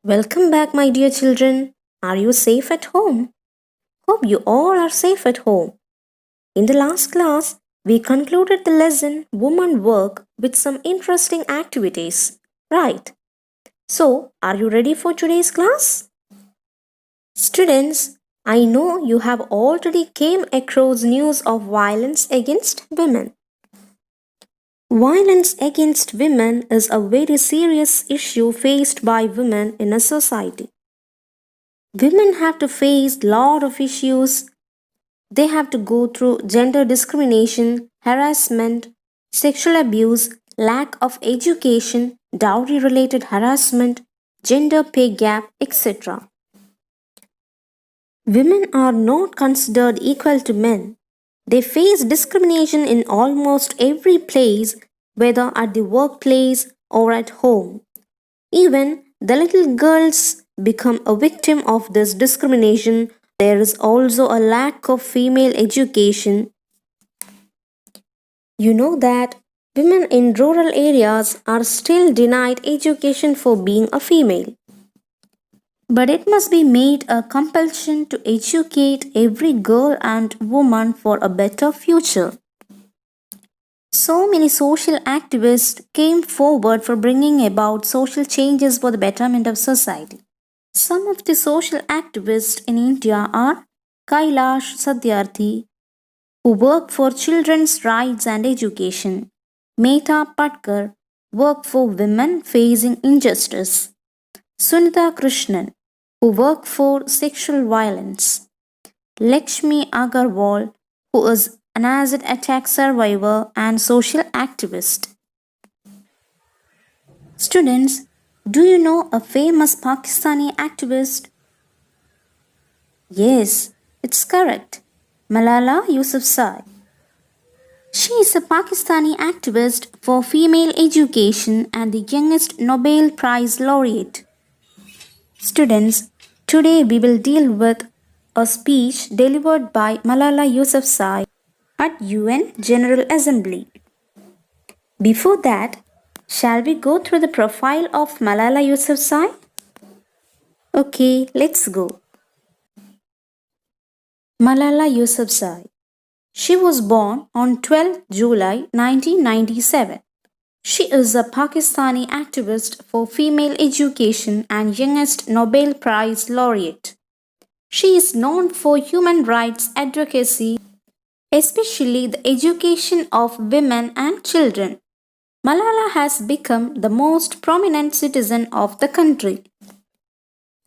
Welcome back, my dear children. Are you safe at home? Hope you all are safe at home. In the last class, we concluded the lesson Woman Work with some interesting activities. Right. So, are you ready for today's class? Students, I know you have already came across news of violence against women. Violence against women is a very serious issue faced by women in a society. Women have to face lot of issues. They have to go through gender discrimination, harassment, sexual abuse, lack of education, dowry related harassment, gender pay gap, etc. Women are not considered equal to men. They face discrimination in almost every place, whether at the workplace or at home. Even the little girls become a victim of this discrimination. There is also a lack of female education. You know that women in rural areas are still denied education for being a female. But it must be made a compulsion to educate every girl and woman for a better future. So many social activists came forward for bringing about social changes for the betterment of society. Some of the social activists in India are Kailash Satyarthi, who work for children's rights and education, Meta Patkar, work for women facing injustice, Sunita Krishnan, who work for sexual violence, Lakshmi Agarwal, who is an acid attack survivor and social activist. Students, do you know a famous Pakistani activist? Yes, it's correct. Malala Yousafzai. She is a Pakistani activist for female education and the youngest Nobel Prize laureate. Students, today we will deal with a speech delivered by Malala Yousafzai at UN General Assembly. Before that, shall we go through the profile of Malala Yousafzai? Okay, let's go. Malala Yousafzai. She was born on 12 July 1997. She is a Pakistani activist for female education and youngest Nobel Prize laureate. She is known for human rights advocacy, especially the education of women and children. Malala has become the most prominent citizen of the country.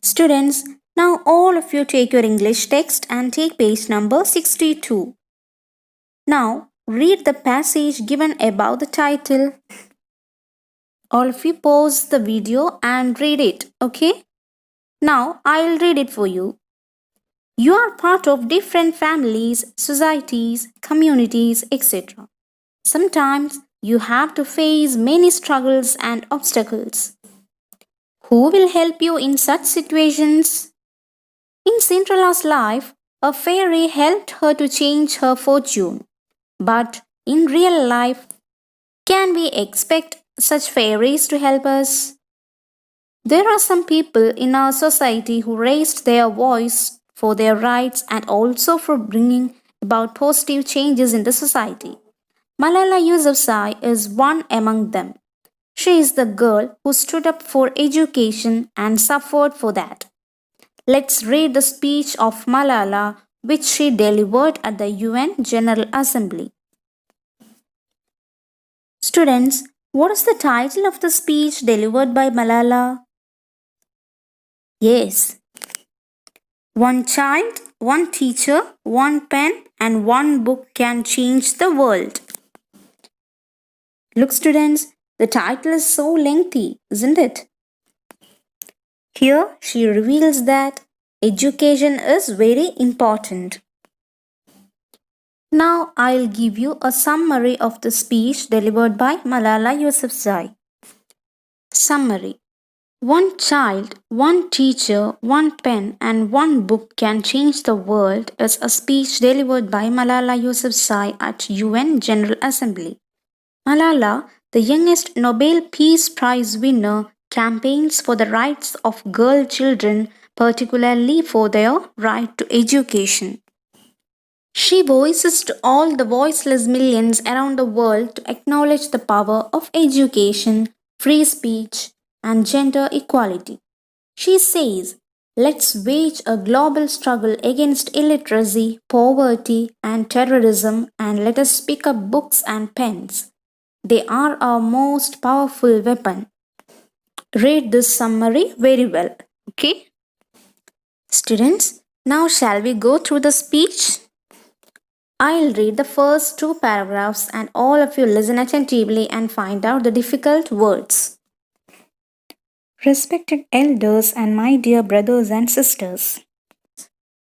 Students, now all of you take your English text and take page number 62. Now read the passage given above the title. All of you pause the video and read it, okay? Now I'll read it for you. You are part of different families, societies, communities, etc. Sometimes you have to face many struggles and obstacles. Who will help you in such situations? In Cinderella's life, a fairy helped her to change her fortune. But in real life, can we expect such fairies to help us? There are some people in our society who raised their voice for their rights and also for bringing about positive changes in the society. Malala Yousafzai is one among them. She is the girl who stood up for education and suffered for that. Let's read the speech of Malala which she delivered at the UN General Assembly. Students, what is the title of the speech delivered by Malala? Yes. One child, one teacher, one pen, and one book can change the world. Look, students, the title is so lengthy, isn't it? Here she reveals that education is very important. Now I'll give you a summary of the speech delivered by Malala Yousafzai. Summary. One child, one teacher, one pen and one book can change the world is a speech delivered by Malala Yousafzai at UN General Assembly. Malala, the youngest Nobel Peace Prize winner, campaigns for the rights of girl children, particularly for their right to education. She voices to all the voiceless millions around the world to acknowledge the power of education, free speech, and gender equality. She says, let's wage a global struggle against illiteracy, poverty, and terrorism, and let us pick up books and pens. They are our most powerful weapon. Read this summary very well. Okay? Students, now shall we go through the speech? I'll read the first two paragraphs and all of you listen attentively and find out the difficult words. Respected elders and my dear brothers and sisters,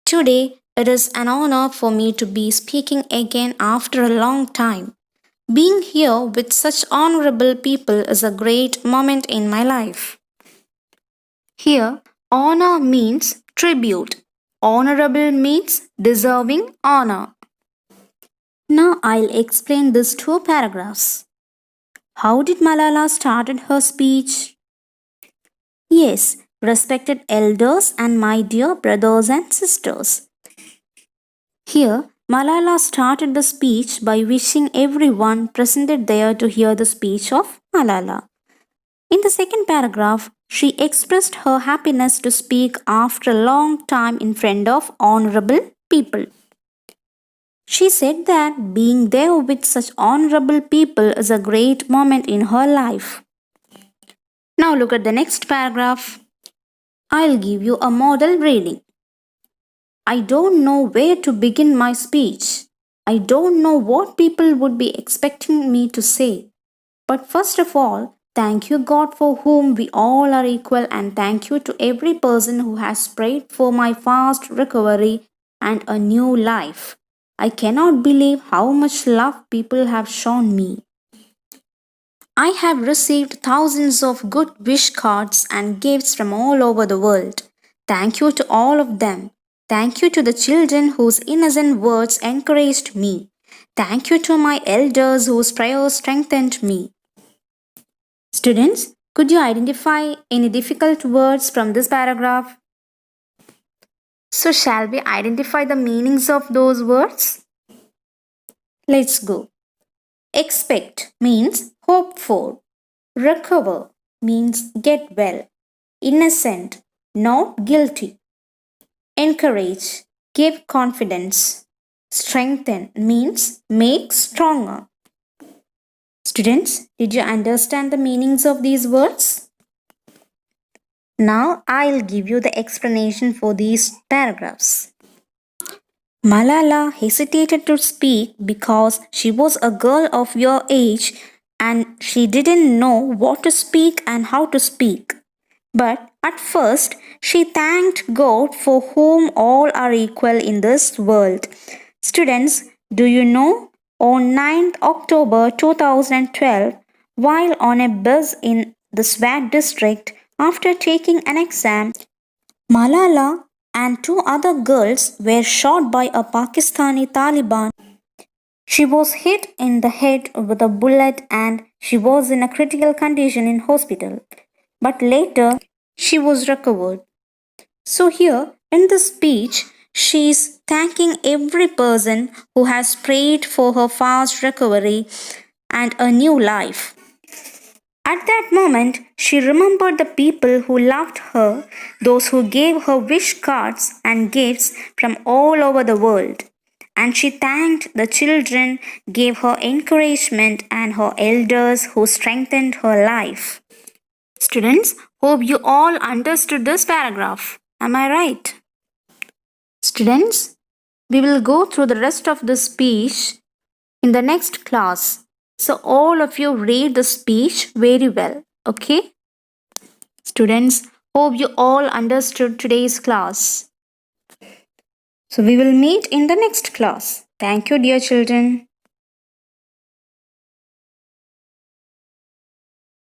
today it is an honor for me to be speaking again after a long time. Being here with such honorable people is a great moment in my life. Here, honor means tribute. Honorable means deserving honor. Now I'll explain these two paragraphs. How did Malala started her speech? Yes, respected elders and my dear brothers and sisters. Here, Malala started the speech by wishing everyone presented there to hear the speech of Malala. In the second paragraph, she expressed her happiness to speak after a long time in front of honorable people. She said that being there with such honorable people is a great moment in her life. Now look at the next paragraph. I'll give you a model reading. I don't know where to begin my speech. I don't know what people would be expecting me to say. But first of all, thank you God for whom we all are equal, and thank you to every person who has prayed for my fast recovery and a new life. I cannot believe how much love people have shown me. I have received thousands of good wish cards and gifts from all over the world. Thank you to all of them. Thank you to the children whose innocent words encouraged me. Thank you to my elders whose prayers strengthened me. Students, could you identify any difficult words from this paragraph? So shall we identify the meanings of those words? Let's go. Expect means hope for. Recover means get well. Innocent, not guilty. Encourage, give confidence. Strengthen means make stronger. Students, did you understand the meanings of these words? Now I'll give you the explanation for these paragraphs. Malala hesitated to speak because she was a girl of your age and she didn't know what to speak and how to speak. But at first, she thanked God for whom all are equal in this world. Students, do you know, on 9th October 2012, while on a bus in the Swat district, after taking an exam, Malala and two other girls were shot by a Pakistani Taliban. She was hit in the head with a bullet and she was in a critical condition in hospital. But later, she was recovered. So here, in this speech, she is thanking every person who has prayed for her fast recovery and a new life. At that moment, she remembered the people who loved her, those who gave her wish cards and gifts from all over the world. And she thanked the children, gave her encouragement, and her elders who strengthened her life. Students, hope you all understood this paragraph. Am I right? Students, we will go through the rest of the speech in the next class. So all of you read the speech very well. Okay? Students, hope you all understood today's class. So we will meet in the next class. Thank you, dear children.